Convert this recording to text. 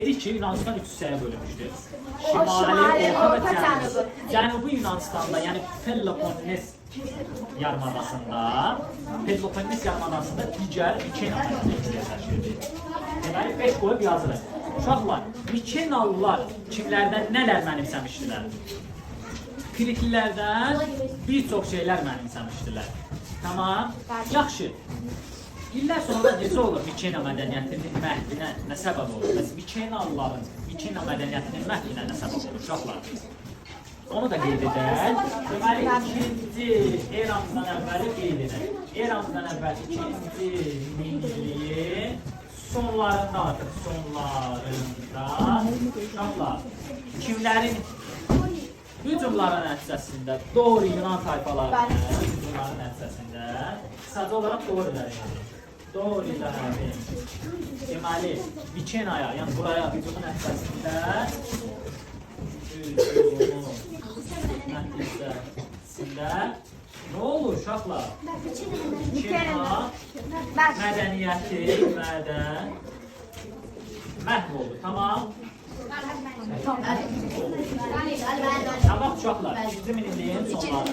Dedik ki Yunanistan üç hissəyə bölünmüşdür. Şimali, Orta və Orta, Cənubi. Cənubi. Cənubi Yunanistanda, yəni Peloponnes yarımadasında digər Mikena məmləkətləri təşkil edir. Deməli 5 qoyub yazırıq. Uşaqlar, Mikenalılar kimlərdən nələr mənimsəmişdilər? Kritlilərdən bir çox şeylər mənimsəmişdilər. Tamam, yaxşı. İllər sonra necə olur Mikena mədəniyyətinin məhvinə nə səbəb olur? Məsələn, Mikenalıların Mikena mədəniyyətinin məhvinə nə səbəb olur uşaqlar? Onu da qeyd edək. Deməli, 2-ci eramızdan əvvəli qeyd edək. Eramızdan əvvəl 2-ci minilliyin sonlarında artıq, uşaqlar, kimlərin hücumların nəticəsində Dori Yunan tayfalarının hücumların nəticəsində qısaca olaraq Dorilərin Dorilərin deməli Mikenaya, yəni buraya hücumun nəticəsində nə olur uşaqlar? Mikena mədəniyyəti məhv oldu, tamam? Tamam uşaqlar, 2-ci minilliyin sonları.